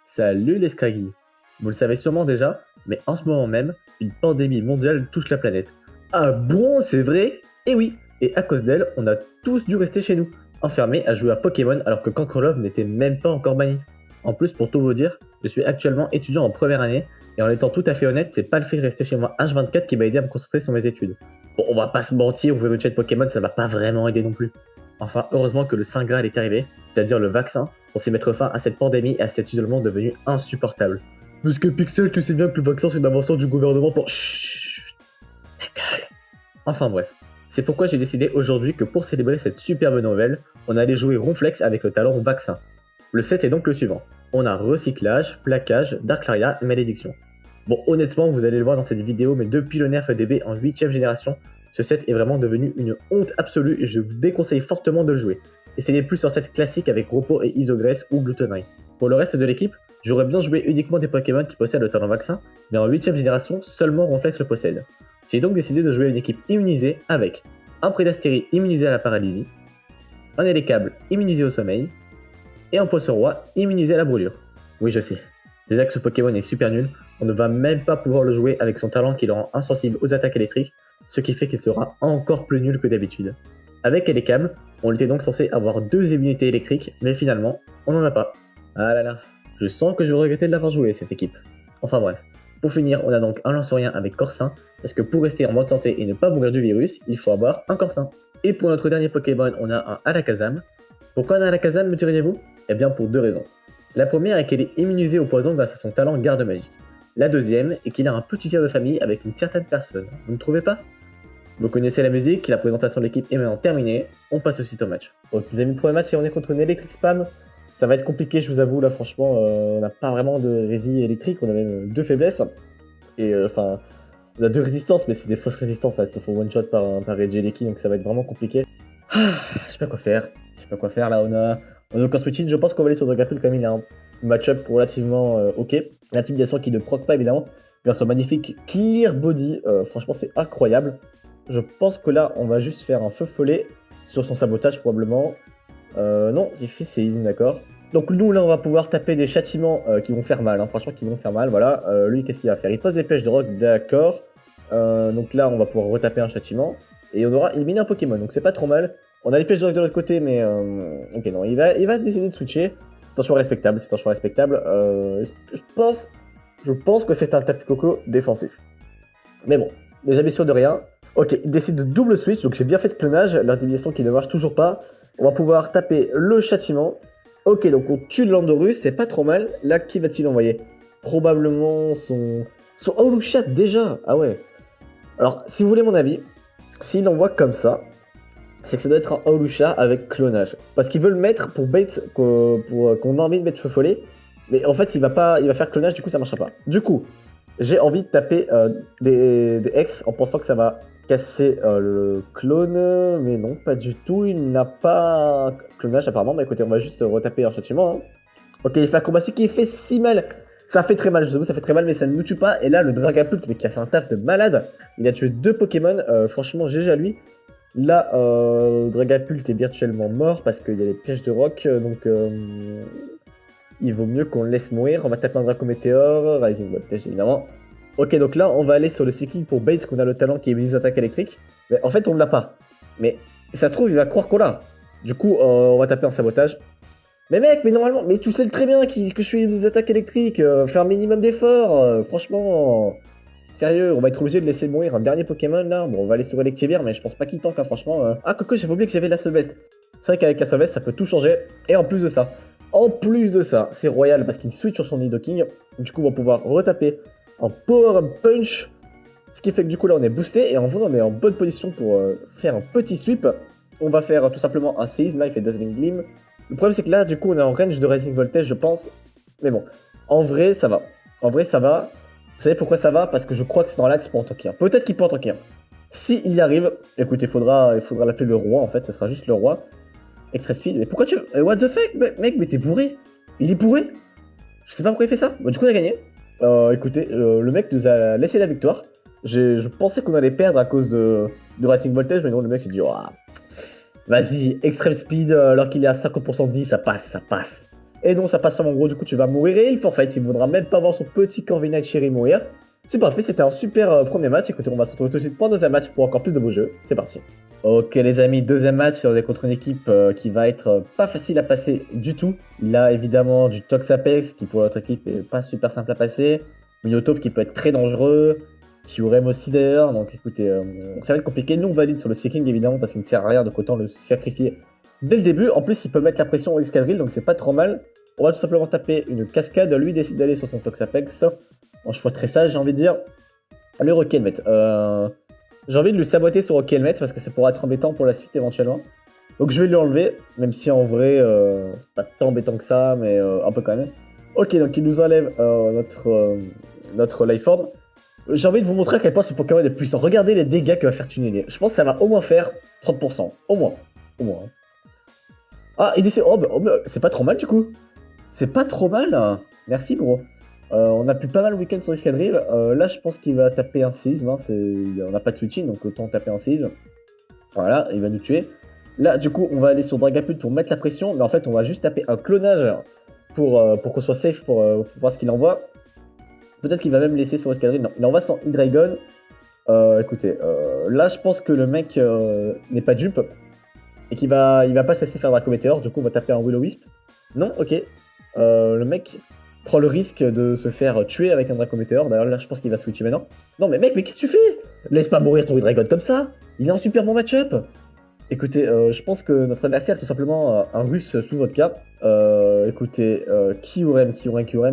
Salut les Scraggy. Vous le savez sûrement déjà, mais en ce moment même, une pandémie mondiale touche la planète. Ah bon, c'est vrai? Eh oui, et à cause d'elle, on a tous dû rester chez nous, enfermés à jouer à Pokémon alors que Kankrolov n'était même pas encore banni. En plus, pour tout vous dire, je suis actuellement étudiant en première année, et en étant tout à fait honnête, c'est pas le fait de rester chez moi H24 qui m'a aidé à me concentrer sur mes études. Bon, on va pas se mentir, ouvrir une chaîne Pokémon, ça m'a pas vraiment aidé non plus. Enfin, heureusement que le Saint Graal est arrivé, c'est-à-dire le vaccin, pour s'y mettre fin à cette pandémie et à cet isolement devenu insupportable. Monsieur Pixel, tu sais bien que le vaccin c'est une invention du gouvernement pour... Chut, ta gueule. Enfin bref, c'est pourquoi j'ai décidé aujourd'hui que pour célébrer cette superbe nouvelle, on allait jouer Ronflex avec le talent vaccin. Le set est donc le suivant. On a recyclage, plaquage, Darklaria et malédiction. Bon, honnêtement, vous allez le voir dans cette vidéo, mais depuis le nerf EDB en 8ème génération, ce set est vraiment devenu une honte absolue et je vous déconseille fortement de le jouer. Essayez plus sur set classique avec Repos et Isogresse ou Glutonnerie. Pour le reste de l'équipe, j'aurais bien joué uniquement des Pokémon qui possèdent le talent vaccin, mais en 8ème génération, seulement Ronflex le possède. J'ai donc décidé de jouer une équipe immunisée avec un Prédastérie immunisé à la paralysie, un Elecable immunisé au sommeil, et un Poisson-Roi immunisé à la brûlure. Oui, je sais. Déjà que ce Pokémon est super nul, on ne va même pas pouvoir le jouer avec son talent qui le rend insensible aux attaques électriques, ce qui fait qu'il sera encore plus nul que d'habitude. Avec Elecable, on était donc censé avoir 2 immunités électriques, mais finalement, on n'en a pas. Ah là là, je sens que je vais regretter de l'avoir joué cette équipe. Enfin bref. Pour finir, on a donc un Lanceurien avec Corsin, parce que pour rester en mode santé et ne pas mourir du virus, il faut avoir un Corsin. Et pour notre dernier Pokémon, on a un Alakazam. Pourquoi un Alakazam, me diriez-vous? Eh bien pour 2 raisons. La première est qu'elle est immunisée au poison grâce à son talent garde magique. La deuxième est qu'il a un petit tir de famille avec une certaine personne. Vous ne trouvez pas? Vous connaissez la musique, la présentation de l'équipe est maintenant terminée, on passe aussi au match. Donc les amis, le premier match, si on est contre une Electric Spam, ça va être compliqué, je vous avoue, là franchement, on n'a pas vraiment de rési électrique, on a même 2 faiblesses. Et enfin, on a 2 résistances, mais c'est des fausses résistances, elles se font one shot par Regieleki, donc ça va être vraiment compliqué. Je sais pas quoi faire, là on a aucun switch-in, je pense qu'on va aller sur Dragapult quand même, il a un match-up relativement ok. L'intimidation qui ne proc pas évidemment, grâce au magnifique Clear Body, franchement c'est incroyable. Je pense que là on va juste faire un feu follet sur son sabotage probablement. Non, c'est fait séisme, d'accord. Donc nous là on va pouvoir taper des châtiments qui vont faire mal, hein, franchement qui vont faire mal, voilà. Lui qu'est-ce qu'il va faire? Il pose des pêches de rock, d'accord. Donc là on va pouvoir retaper un châtiment. Et on aura éliminé un Pokémon, donc c'est pas trop mal. On a les pêches de rock de l'autre côté, mais ok non, il va décider de switcher. C'est un choix respectable, c'est un choix respectable. Je pense que c'est un Tapu Koko défensif. Mais bon, déjà bien sûr de rien. Ok, il décide de double switch, donc j'ai bien fait de clonage, l'intimidation qui ne marche toujours pas. On va pouvoir taper le châtiment. Ok, donc on tue le Landorus, c'est pas trop mal. Là, qui va-t-il envoyer? Probablement son Howlushat déjà. Ah ouais. Alors, si vous voulez mon avis, s'il envoie comme ça, c'est que ça doit être un Howlushat avec clonage. Parce qu'il veut le mettre pour bait, qu'on a envie de mettre feu follet. Mais en fait, il va faire clonage, du coup ça marchera pas. Du coup, j'ai envie de taper des X en pensant que ça va casser le clone. Mais non, pas du tout, il n'a pas clonage apparemment. Bah écoutez, on va juste retaper un châtiment. Hein. Ok, il fait acrobatie qui fait si mal. Ça fait très mal, je vous avoue, ça fait très mal, mais ça ne nous tue pas. Et là, le Dragapult, mais qui a fait un taf de malade, il a tué 2 Pokémon. Franchement, GG à lui. Là, Dragapult est virtuellement mort parce qu'il y a des pièges de rock, donc il vaut mieux qu'on le laisse mourir. On va taper un Dracométéor, Rising Voltage évidemment. Ok, donc là, on va aller sur le cycling pour Bates, qu'on a le talent qui est immunise aux attaques électriques. Mais en fait, on ne l'a pas. Mais ça se trouve, il va croire qu'on l'a. Du coup, on va taper un sabotage. Mais mec, mais normalement, mais tu sais très bien que je suis des attaques électriques, fais un minimum d'efforts, franchement... Sérieux, on va être obligé de laisser mourir un dernier Pokémon là. Bon, on va aller sur Electivire, mais je pense pas qu'il tank, hein, franchement. Ah, Coco, j'avais oublié que j'avais la Solvest. C'est vrai qu'avec la Solvest, ça peut tout changer. Et en plus de ça, c'est royal parce qu'il switch sur son Nidoking. Du coup, on va pouvoir retaper en Power Up Punch. Ce qui fait que du coup, là, on est boosté. Et en vrai, on est en bonne position pour faire un petit sweep. On va faire tout simplement un séisme. Là, il fait Dazzling Gleam. Le problème, c'est que là, du coup, on est en range de Rising Voltage, je pense. Mais bon, en vrai, ça va. Vous savez pourquoi ça va? Parce que je crois que c'est dans l'axe pour en tanker. Peut-être qu'il peut en tanker. S'il y arrive, écoutez, il faudra l'appeler le roi en fait, ça sera juste le roi. Extra speed, mais pourquoi tu... what the fuck? Mec, mais t'es bourré. Il est bourré. Je sais pas pourquoi il fait ça. Bon, du coup, on a gagné. Écoutez, le mec nous a laissé la victoire. Je pensais qu'on allait perdre à cause de Racing Voltage, mais non, le mec s'est dit, oh, vas-y, extreme speed, alors qu'il est à 50% de vie, ça passe. Et non, ça passe pas mon gros, du coup tu vas mourir et il forfait, il voudra même pas voir son petit Corviknight chéri mourir. C'est parfait, c'était un super premier match. Écoutez, on va se retrouver tout de suite pour un deuxième match pour encore plus de beaux jeux. C'est parti. Ok les amis, deuxième match, on est contre une équipe qui va être pas facile à passer du tout. Il a évidemment du Toxapex qui pour notre équipe est pas super simple à passer. Minotaur qui peut être très dangereux. Kyurem aussi d'ailleurs, donc écoutez, ça va être compliqué. Nous on valide sur le Seeking évidemment parce qu'il ne sert à rien, donc autant le sacrifier dès le début. En plus il peut mettre la pression au Excadrill, donc c'est pas trop mal. On va tout simplement taper une cascade, lui décide d'aller sur son Toxapex. Un choix très sage j'ai envie de dire. Le Rocky Helmet. J'ai envie de lui saboter sur Rocky Helmet parce que ça pourra être embêtant pour la suite éventuellement. Donc je vais lui enlever, même si en vrai c'est pas tant embêtant que ça, mais un peu quand même. Ok, donc il nous enlève notre Lifeform. J'ai envie de vous montrer à quel point ce Pokémon est puissant. Regardez les dégâts que va faire Tunnelier. Je pense que ça va au moins faire 30%. Au moins. Au moins. Ah, il décide. Oh, bah, c'est pas trop mal du coup. C'est pas trop mal. Hein. Merci, gros. On a pu pas mal le week-end sur Escadrille. Là, je pense qu'il va taper un séisme. Hein, on n'a pas de switching, donc autant taper un séisme. Voilà, il va nous tuer. Là, du coup, on va aller sur Dragapult pour mettre la pression. Mais en fait, on va juste taper un clonage pour qu'on soit safe pour voir ce qu'il envoie. Peut-être qu'il va même laisser sur Escadrille. Non, il envoie son Hydreigon. Écoutez, là, je pense que le mec n'est pas dupe. Et qu'il va pas se laisser faire Dracométéor. Du coup, on va taper un Will-O-Wisp. Non, ok. Le mec prend le risque de se faire tuer avec un Dracométéor. D'ailleurs, là, je pense qu'il va switcher maintenant. Non, mais mec, mais qu'est-ce que tu fais? Laisse pas mourir ton Hydreigon comme ça. Il est un super bon match-up. Écoutez, je pense que notre adversaire est tout simplement un russe sous vodka. Écoutez, Kyurem,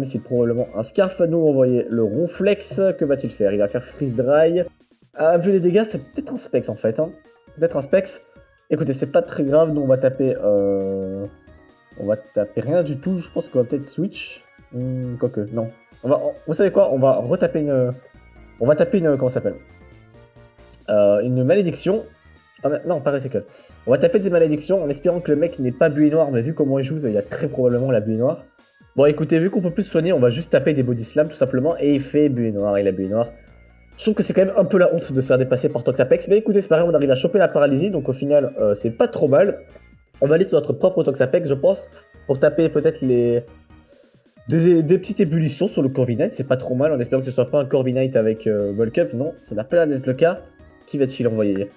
c'est probablement un Scarf. Nous, on voyait le Ronflex. Que va-t-il faire? Il va faire Freeze Dry. Vu les dégâts, c'est peut-être un Specs en fait. Hein. Peut-être un Specs. Écoutez, c'est pas très grave. Nous, on va taper. On va taper rien du tout. Je pense qu'on va peut-être switch. Quoique, non. Vous savez quoi? On va retaper une. On va taper une. Comment ça s'appelle? Une malédiction. Ah, non, pas que. On va taper des malédictions en espérant que le mec n'ait pas buée noire, mais vu comment il joue, il a très probablement la buée noire. Bon, écoutez, vu qu'on peut plus soigner, on va juste taper des body slam tout simplement, et il fait buée noire, il a buée noire. Je trouve que c'est quand même un peu la honte de se faire dépasser par Toxapex, mais écoutez, c'est pareil, on arrive à choper la paralysie, donc au final, c'est pas trop mal. On va aller sur notre propre Toxapex, je pense, pour taper peut-être des petites ébullitions sur le Corviknight, c'est pas trop mal, en espérant que ce soit pas un Corviknight avec Bulk Up, non, ça n'a pas l'air d'être le cas. Qui va-t-il envoyer?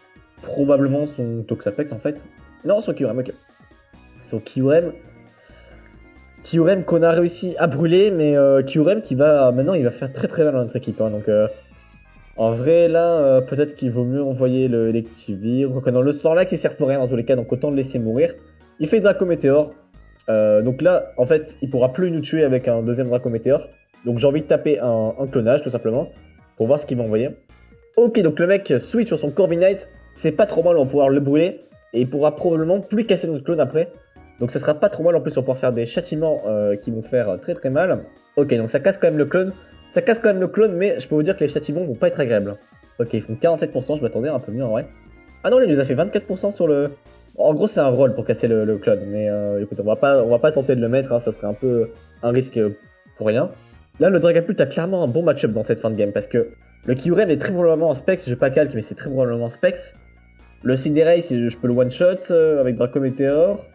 Probablement son Toxapex en fait. Non, son Kyurem, ok. Son Kyurem. Kyurem qu'on a réussi à brûler, mais Kyurem qui va... Maintenant, il va faire très très mal dans notre équipe. Hein, donc, en vrai, là, peut-être qu'il vaut mieux envoyer le Electivire. Non, le Snorlax, il sert pour rien dans tous les cas, donc autant le laisser mourir. Il fait Dracométéor. Donc là, en fait, il pourra plus nous tuer avec un deuxième Dracométéor. Donc j'ai envie de taper un clonage, tout simplement, pour voir ce qu'il va envoyer. Ok, donc le mec switch sur son Corviknight. C'est pas trop mal, on va pouvoir le brûler. Et il pourra probablement plus casser notre clone après. Donc ça sera pas trop mal, en plus on va pouvoir faire des châtiments qui vont faire très très mal. Ok, donc ça casse quand même le clone. Ça casse quand même le clone, mais je peux vous dire que les châtiments vont pas être agréables. Ok, ils font 47%, je m'attendais un peu mieux en vrai. Ah non, il nous a fait 24% sur le... En gros c'est un roll pour casser le clone. Mais écoute, on va pas tenter de le mettre, hein, ça serait un peu un risque pour rien. Là le Dragapult a clairement un bon match-up dans cette fin de game. Parce que le Kyurem est très probablement en Specs, je vais pas calque mais c'est très probablement en Specs. Le Cinderace, je peux le one-shot avec Dracométéor.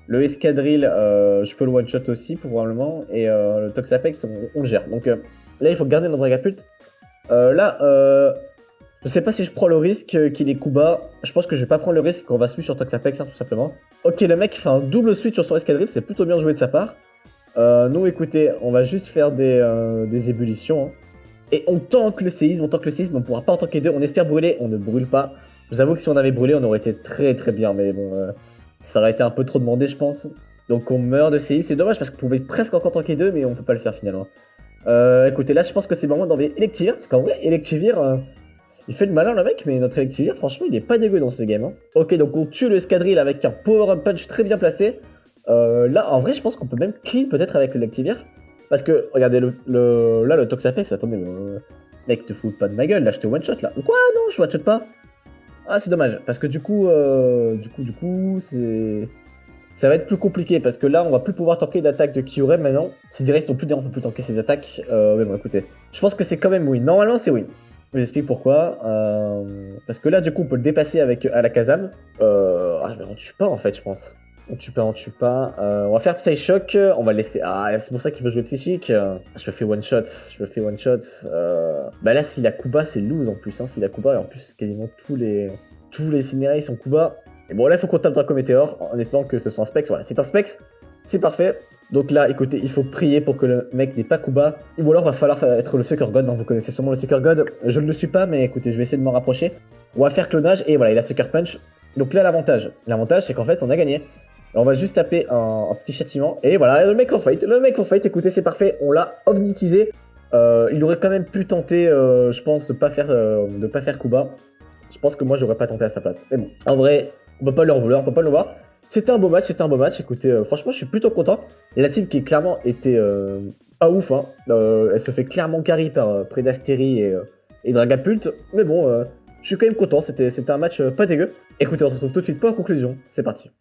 Le Escadrille, je peux le one-shot aussi, probablement. Et le Toxapex, on le gère. Donc là, il faut garder notre Dragapult. Je sais pas si je prends le risque qu'il ait coup bas. Je pense que je vais pas prendre le risque qu'on va switch sur Toxapex, hein, tout simplement. Ok, le mec fait un double switch sur son Escadrille, c'est plutôt bien joué de sa part. Nous, écoutez, on va juste faire des ébullitions. Hein. Et on tank le séisme, on pourra pas en tanker deux. On espère brûler, on ne brûle pas. Je vous avoue que si on avait brûlé, on aurait été très très bien, mais bon, ça aurait été un peu trop demandé, je pense. Donc on meurt de séisme, c'est dommage parce qu'on pouvait presque encore tanker deux, mais on peut pas le faire finalement. Écoutez, là je pense que c'est le moment d'enlever Electivire, parce qu'en vrai, Electivire, il fait le malin le mec, mais notre Electivire, franchement, il est pas dégueu dans ces games. Hein. Ok, donc on tue le Escadrille avec un Power-Up Punch très bien placé. Là, en vrai, je pense qu'on peut même clean peut-être avec l'Electivire. Parce que, regardez, là, le Toxapex, attendez, mec, te fous pas de ma gueule, là, je te one-shot, là. Quoi? Non, je one-shot pas. Ah, c'est dommage, parce que du coup, ça va être plus compliqué, parce que là, on va plus pouvoir tanker d'attaque de Kyurem maintenant. C'est direct, on peut plus tanker ses attaques. Mais bon, écoutez, je pense que c'est quand même win. Normalement, c'est win. Je vous explique pourquoi. Parce que là, du coup, on peut le dépasser avec Alakazam. Ah, mais on tue pas, en fait, je pense. On tue pas, on tue pas. On va faire Psyshock, on va le laisser... Ah, c'est pour ça qu'il veut jouer Psychique. Je me fais one shot, je me fais one shot. Bah là, s'il a Kuba, c'est lose en plus. Hein. S'il a Kuba, et en plus, quasiment tous les Cinérails sont Kuba. Et bon, là, il faut qu'on tape Draco Météor, en espérant que ce soit un Specs. Voilà, c'est un Specs, c'est parfait. Donc là, écoutez, il faut prier pour que le mec n'ait pas Kuba. Ou alors, va falloir être le Sucker God. Hein. Vous connaissez sûrement le Sucker God. Je ne le suis pas, mais écoutez, je vais essayer de m'en rapprocher. On va faire clonage, et voilà, il a Sucker Punch. Donc là, l'avantage, c'est qu'en fait, on a gagné. On va juste taper un petit châtiment. Et voilà, le mec en fight. Le mec en fight, écoutez, c'est parfait. On l'a ovnitisé. Il aurait quand même pu tenter, je pense, de pas faire Kuba. Je pense que moi, j'aurais pas tenté à sa place. Mais bon, en vrai, on peut pas leur vouloir, on peut pas le voir. C'était un beau match, Écoutez, franchement, je suis plutôt content. Et la team qui, clairement, était pas ouf. Hein. Elle se fait clairement carry par Predasteri et Dragapult. Mais bon, je suis quand même content. C'était un match pas dégueu. Écoutez, on se retrouve tout de suite pour la conclusion. C'est parti.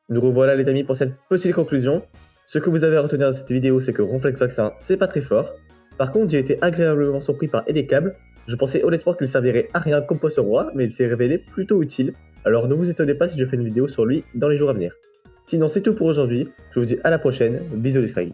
Nous revoilà les amis pour cette petite conclusion. Ce que vous avez à retenir de cette vidéo, c'est que Ronflex Vaccin, c'est pas très fort. Par contre, j'ai été agréablement surpris par Edekable. Je pensais honnêtement qu'il servirait à rien comme poisson roi, mais il s'est révélé plutôt utile. Alors ne vous étonnez pas si je fais une vidéo sur lui dans les jours à venir. Sinon c'est tout pour aujourd'hui, je vous dis à la prochaine, bisous les Scraggy.